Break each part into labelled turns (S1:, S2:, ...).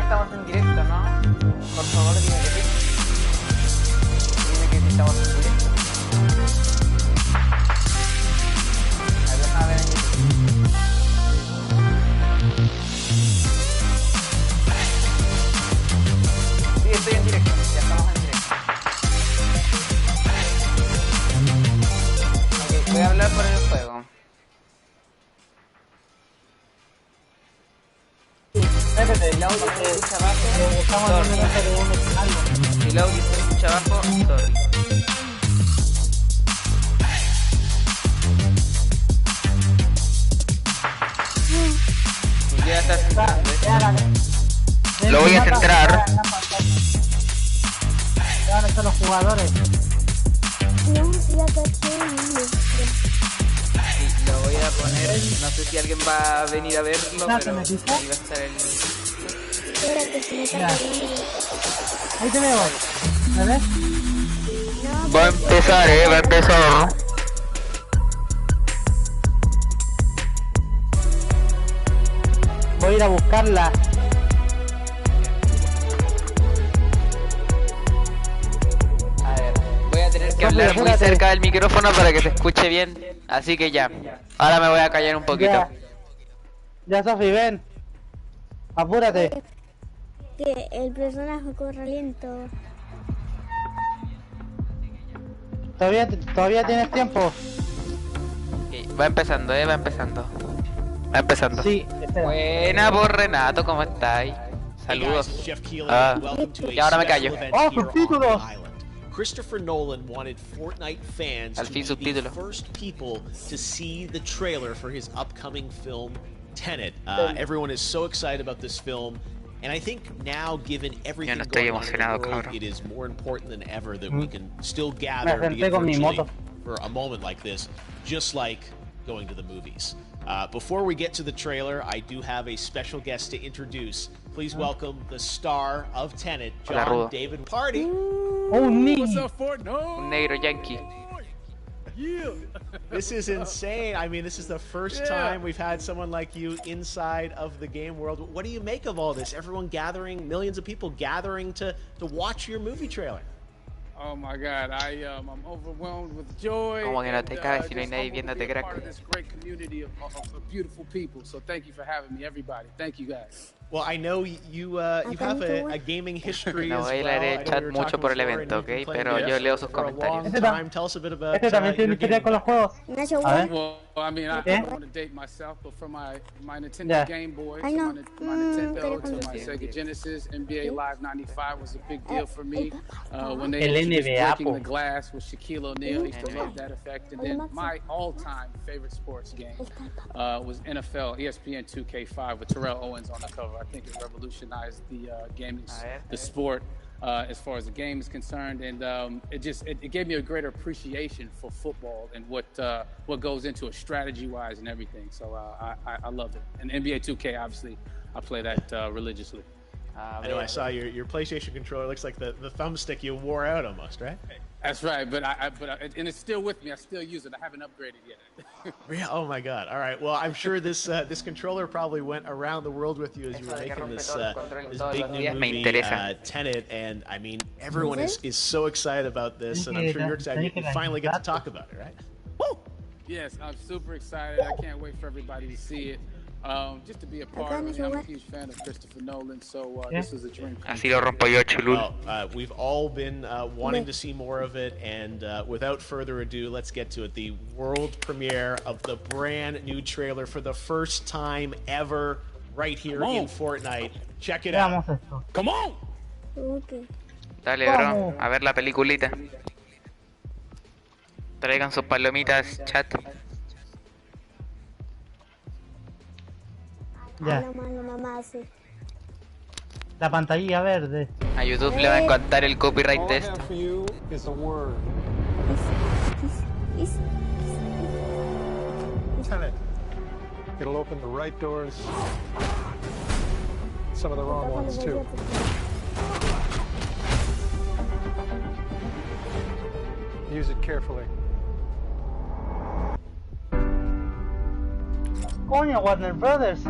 S1: estamos en directo, ¿no? Por favor, dime que sí. Dime que sí estamos en directo. A ver en YouTube. Sí, estoy en directo. Ya estamos en directo. Ok, voy a hablar por el juego.
S2: Espérate,
S1: El audio se escucha abajo.
S2: estamos haciendo de un escenario.
S1: El audio se escucha abajo. Sorry. Ya estás entrando,
S3: Lo voy a centrar.
S2: Ya no son los jugadores.
S1: Lo voy a poner, no sé si alguien va a venir a verlo,
S2: ¿Ya
S1: pero
S2: te metiste?
S1: ahí va a estar el...
S2: Mira. Ahí te veo. ¿Me ves?
S3: Va a empezar, va a empezar.
S2: Voy a ir a buscarla.
S1: A ver, voy a tener que hablar muy cerca del micrófono para que se escuche bien, así que ya. Ahora me voy a callar un poquito.
S2: Ya Sofi, ven. Apúrate.
S4: Que el personaje corre lento.
S2: ¿Todavía tienes tiempo?
S1: Okay, va empezando, va empezando. Va empezando.
S2: Sí, espera.
S1: Buena por Renato, ¿cómo estáis? Saludos. Y ahora me callo.
S2: ¡Oh, subtítulos!
S5: Christopher Nolan wanted Fortnite fans
S1: Al
S5: to
S1: fin
S5: be the
S1: subtítulo.
S5: first people to see the trailer for his upcoming film, Tenet. Everyone is so excited about this film, and I think now, given everything
S3: estoy
S5: going on in the
S3: emocionado,
S5: world,
S3: cabrón.
S5: it is more important than ever that we can still gather
S2: Me senté con mi
S5: virtually
S2: moto.
S5: for a moment like this, just like going to the movies. Before we get to the trailer, I do have a special guest to introduce. Please welcome the star of Tenet,
S1: Hola,
S5: John
S1: Rudo.
S5: David Party.
S2: ¡Oh, ni!
S1: Un negro yankee.
S5: This is insane. I mean, this is the first time we've had someone like you inside of the game world. What do you make of all this? Everyone gathering, millions of people gathering to watch your movie trailer.
S6: Oh my God, I'm overwhelmed with joy.
S1: Como que no te
S6: and,
S1: caes si no hay
S6: just
S1: nadie
S6: humbled to
S1: viéndote,
S6: be a
S1: crack.
S6: part of this great community of beautiful people. So thank you for having me, everybody. Thank you guys.
S5: Well, I know you have a gaming history
S1: No
S5: as
S1: voy a
S5: well.
S1: leer
S5: I
S1: el
S5: know
S1: chat
S5: we were
S1: mucho
S5: talking
S1: por el
S5: before,
S1: evento,
S5: and you've
S1: ¿ok?
S5: been
S1: Pero
S5: playing
S1: yo
S5: this
S1: leo sus
S5: for a long
S1: comentarios.
S5: time. Tell us a bit about
S2: Este también tiene
S5: your
S2: historia
S5: gaming
S2: con los juegos.
S4: Nacho,
S2: A ver.
S6: Well, I mean, I
S2: Yeah.
S6: don't want to date myself, but from my Nintendo
S2: Yeah.
S6: Game Boy
S4: I
S6: to
S4: know.
S6: my Nintendo
S4: Pero
S6: to my
S4: con-
S6: Sega Genesis, NBA Live 95 was a big deal for me. When they
S2: El
S6: introduced
S2: NBA,
S6: breaking the
S2: po.
S6: glass with Shaquille O'Neal, I used to love that effect. And then my all-time favorite sports game was NFL ESPN 2K5 with Terrell Owens on the cover. I think it revolutionized the gaming, the sport. As far as the game is concerned, and it gave me a greater appreciation for football and what goes into it strategy-wise and everything. So I loved it. And NBA 2K, obviously, I play that religiously.
S5: I know I saw your PlayStation controller. Looks like the thumbstick you wore out almost, right?
S6: That's right, but and it's still with me. I still use it. I haven't upgraded yet.
S5: Yeah. Oh my God. All right. Well, I'm sure this controller probably went around the world with you as you were making this big new movie, Tenet, and I mean everyone is so excited about this, and I'm sure you're excited. You finally get to talk about it, right? Woo!
S6: Yes, I'm super excited. I can't wait for everybody to see it. Just to be a part of it. I'm a huge fan of Christopher Nolan, so this is a dream come
S3: Así lo rompo yo, chulul.
S5: Well, we've all been wanting to see more of it, and without further ado, let's get to it. The world premiere of the brand new trailer for the first time ever, right here in Fortnite. Check it out.
S2: Veamos esto.
S6: Come on!
S4: Ok.
S3: Dale, bro, a ver la peliculita. Traigan sus palomitas, chat.
S2: Ya.
S4: Habla malo, mamá, sí.
S2: La pantalla verde.
S3: A YouTube le va a encantar el copyright de esto.
S4: Is-
S7: Tenet. It'll open the right doors, some of the wrong ones too. Use it carefully.
S2: Coño, Warner Brothers.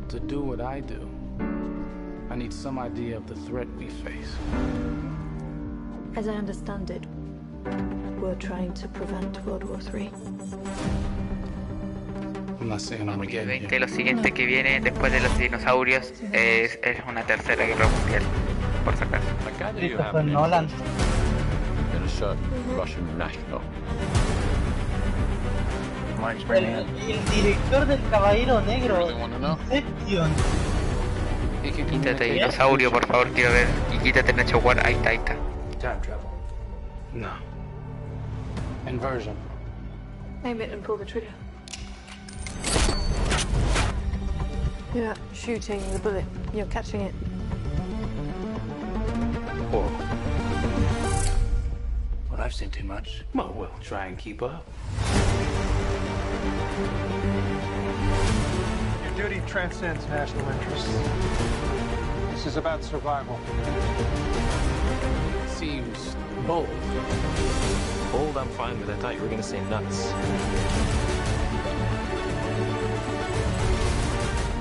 S6: To do what I do, I need some idea of the threat we face.
S8: As I understand it, we're trying to prevent World War III.
S6: I'm not saying I'm
S1: El
S6: getting
S1: 20 lo siguiente que viene después de los dinosaurios es una tercera guerra mundial, por si acaso.
S2: Christopher Nolan.
S9: In a certain Russian national.
S2: El director del Caballero Negro. Inception.
S1: Quítate dinosaurio, por favor, quiero ver. Y quítate Nacho War, ahí está, ahí está.
S6: Time travel. No. Inversion.
S8: Aim it and pull the trigger. You're not shooting the bullet, you're catching it.
S6: Whoa. Well, I've seen too much. Well, we'll try and keep up.
S7: Your duty transcends national interests. This is about survival.
S6: Seems bold.
S9: Bold, I'm fine with. I thought you were going to say nuts.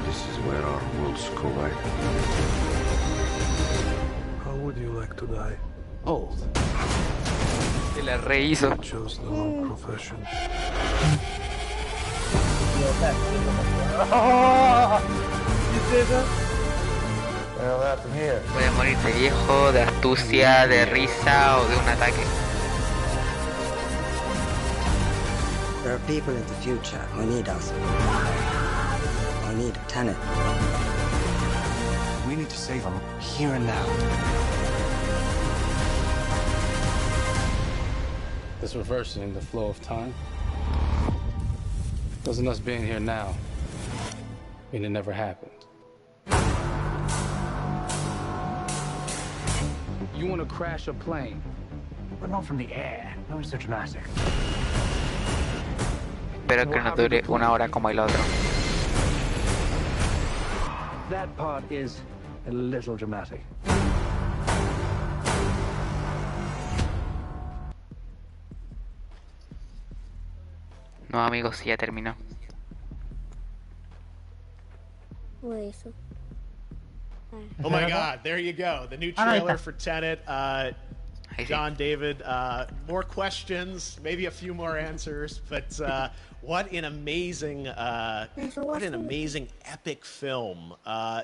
S9: This is where our worlds collide.
S7: How would you like to die?
S6: Old.
S1: Se la rehizo.
S7: Chose the wrong profession.
S2: ¿Viste eso?
S1: Puede morir de viejo, de astucia, de risa o de un ataque.
S10: There are people in the future who need us. Who need Tenet.
S9: We need to save them here and now.
S6: This reversing the flow of time. Doesn't us being here now mean it never happened? You want to crash a plane, but not from the air. No, it's so dramatic.
S1: Espero que no dure una hora como el otro.
S9: That part is a little dramatic.
S1: No, amigos, ya terminó.
S4: Eso.
S5: Oh my God! There you go. The new trailer for Tenet. John David. More questions, maybe a few more answers, but what an amazing, epic film.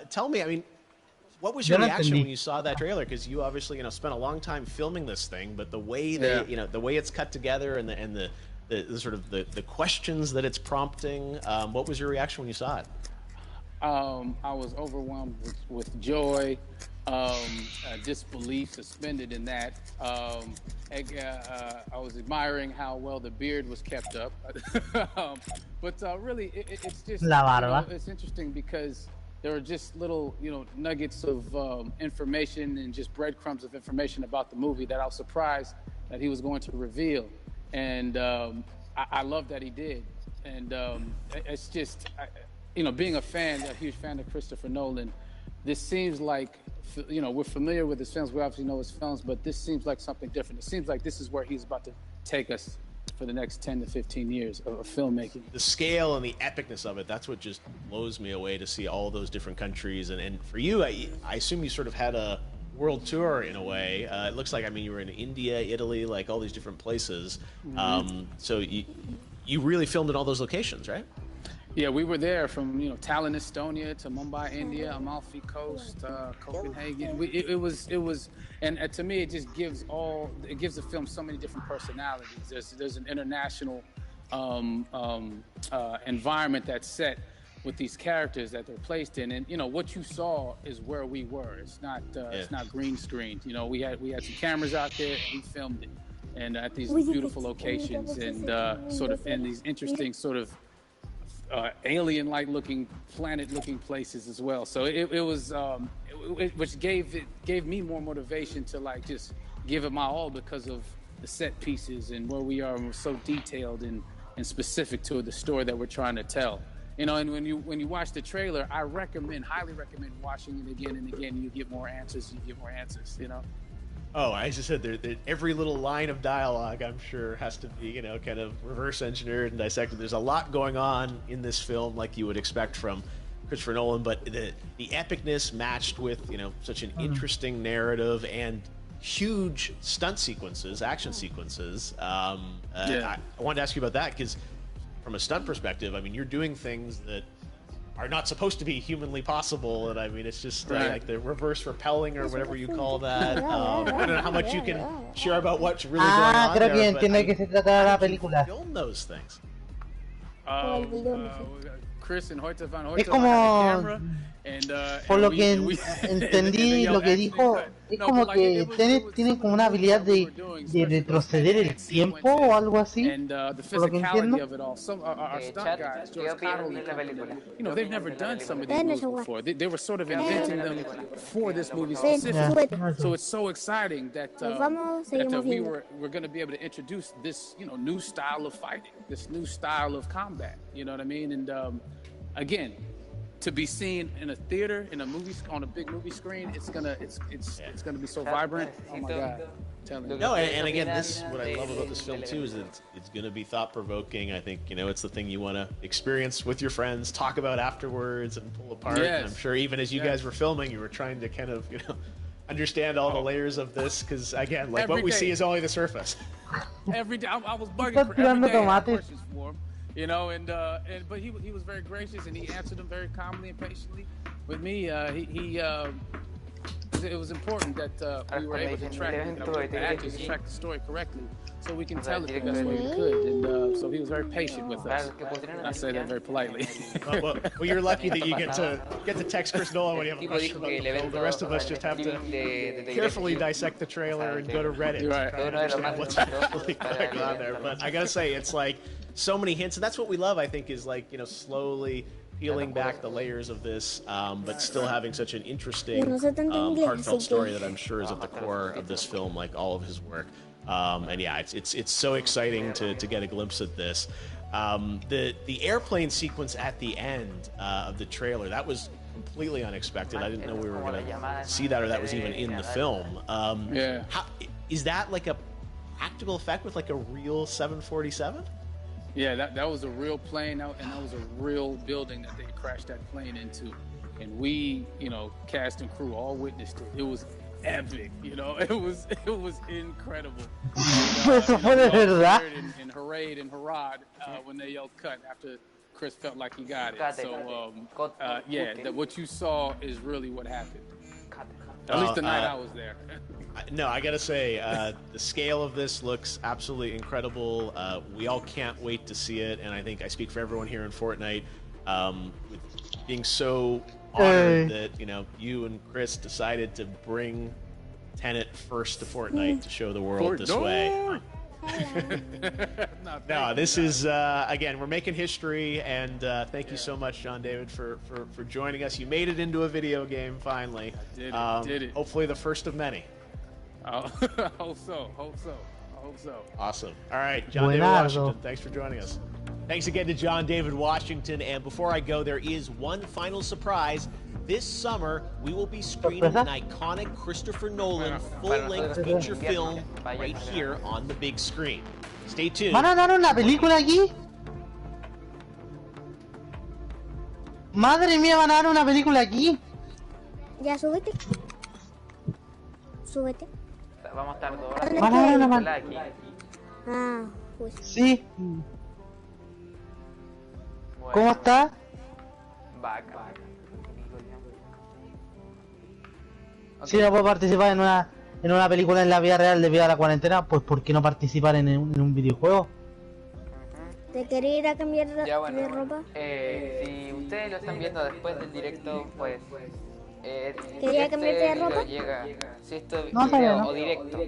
S5: Tell me, I mean, what was your reaction when you saw that trailer? Because you obviously, spent a long time filming this thing, but the way they, the way it's cut together and the sort of the questions that it's prompting. What was your reaction when you saw it?
S6: I was overwhelmed with joy, disbelief, suspended in that. I was admiring how well the beard was kept up. But really, it's just it's interesting because there are just little nuggets of information and just breadcrumbs of information about the movie that I was surprised that he was going to reveal, and I love that he did. And it's just. Being a huge fan of Christopher Nolan, this seems like, we're familiar with his films, we obviously know his films, but this seems like something different. It seems like this is where he's about to take us for the next 10 to 15 years of filmmaking.
S5: The scale and the epicness of it, that's what just blows me away to see all those different countries. And for you, I assume you sort of had a world tour in a way. It looks like, you were in India, Italy, like all these different places. Mm-hmm. So you really filmed in all those locations, right?
S6: Yeah, we were there from Tallinn, Estonia, to Mumbai, India, Amalfi Coast, Copenhagen. It was, and to me, it just gives the film so many different personalities. There's an international environment that's set with these characters that they're placed in, and what you saw is where we were. It's not green screened. We had some cameras out there, and we filmed it, and at these beautiful locations, and sort of in these interesting sort of. Alien-like looking, planet-looking places as well. So it was, which gave me more motivation to just give it my all because of the set pieces and where we are, and we're so detailed and specific to the story that we're trying to tell. And when you watch the trailer, I highly recommend watching it again and again. And you get more answers. Oh,
S5: I just said every little line of dialogue, I'm sure, has to be, kind of reverse engineered and dissected. There's a lot going on in this film, like you would expect from Christopher Nolan, but the epicness matched with, you know, such an interesting narrative and huge stunt sequences, action sequences. I wanted to ask you about that because from a stunt perspective, I mean, you're doing things that are not supposed to be humanly possible, and I mean, it's just like the reverse repelling or whatever you call that. I don't know how much you can share about what's really going on
S2: creo
S5: there,
S2: que entiendo de qué se trata la película.
S5: Film those things.
S6: Chris and Hoyte van
S2: Es
S6: Hoyte
S2: como,
S6: had a camera,
S2: por lo que entendí, lo que dijo, es como que tienen como una habilidad de retroceder el tiempo o algo así, por lo que entiendo.
S6: You know, they've never done some of these movies before. They were sort of inventing them for this movie specifically. So it's so exciting that we're going to be able to introduce this, you know, new style of fighting, this new style of combat. You know what I mean? And again, to be seen in a theater, in a movie, on a big movie screen, it's gonna be so vibrant. Oh my God!
S5: No, and again, what I love about this film too is that it's gonna be thought provoking. I think, you know, it's the thing you want to experience with your friends, talk about afterwards, and pull apart.
S6: Yes.
S5: And I'm sure even as you guys were filming, you were trying to kind of, you know, understand all the layers of this because again, like what we see is only the surface.
S6: Every day, I was bugging for every day. I had questions for him. You know, but he was very gracious and he answered them very calmly and patiently. With me, it was important that we were able to track the actors, track the story correctly, so we can tell it the best way we could. And so he was very patient with us. And I say that very politely.
S5: well, you're lucky that you get to text Chris Nolan when you have a question about the film. The rest of us just have to carefully dissect the trailer and go to Reddit to try and understand what's really going on there. But I gotta say, it's like so many hints, and that's what we love. I think is like, you know, slowly peeling back the layers of this, but still having such an interesting, heartfelt story that I'm sure is at the core of this film, like all of his work. And yeah, it's so exciting to get a glimpse at this. The airplane sequence at the end of the trailer, that was completely unexpected. I didn't know we were going to see that, or that was even in the film. Is that like a practical effect with like a real 747?
S6: Yeah, that was a real plane, and that was a real building that they crashed that plane into. And we, you know, cast and crew all witnessed it. It was epic, you know. It was incredible. And hooray and hurrah when they yelled cut after Chris felt like he got it. So what you saw is really what happened. At least the night I was there.
S5: No, I gotta say, the scale of this looks absolutely incredible. We all can't wait to see it, and I think I speak for everyone here in Fortnite, with being so honored that, you know, you and Chris decided to bring Tenet first to Fortnite to show the world this way. No, this is again, we're making history, and thank you so much, John David, for joining us. You made it into a video game finally.
S6: I did it.
S5: Hopefully the first of many.
S6: Hope so.
S5: Awesome. All right, John David Washington, thanks for joining us. Thanks again to John David Washington, and before I go, there is one final surprise. This summer, we will be screening an iconic Christopher Nolan full-length feature film right here on the big screen. Stay tuned.
S2: ¿Van a dar una película aquí? Madre mía, van a dar una película aquí.
S4: Ya, súbete. Súbete.
S1: Vamos a estar 2 horas.
S2: Van a dar una película
S1: aquí.
S4: Ah, pues.
S2: Sí. ¿Cómo está?
S1: Vaca.
S2: Si no puedo participar en una película en la vida real debido a la cuarentena, pues ¿por qué no participar en un videojuego?
S4: ¿Te quería ir a cambiar
S1: de
S4: ropa?
S1: Si ustedes lo están viendo después del directo, pues...
S4: ¿Quería cambiarte de ropa?
S1: Si esto video o directo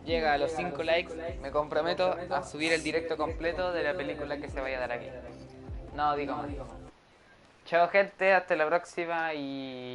S1: llega a los 5 likes, me comprometo a subir el directo completo de la película que se vaya a dar aquí. No digo más. Chao gente, hasta la próxima y...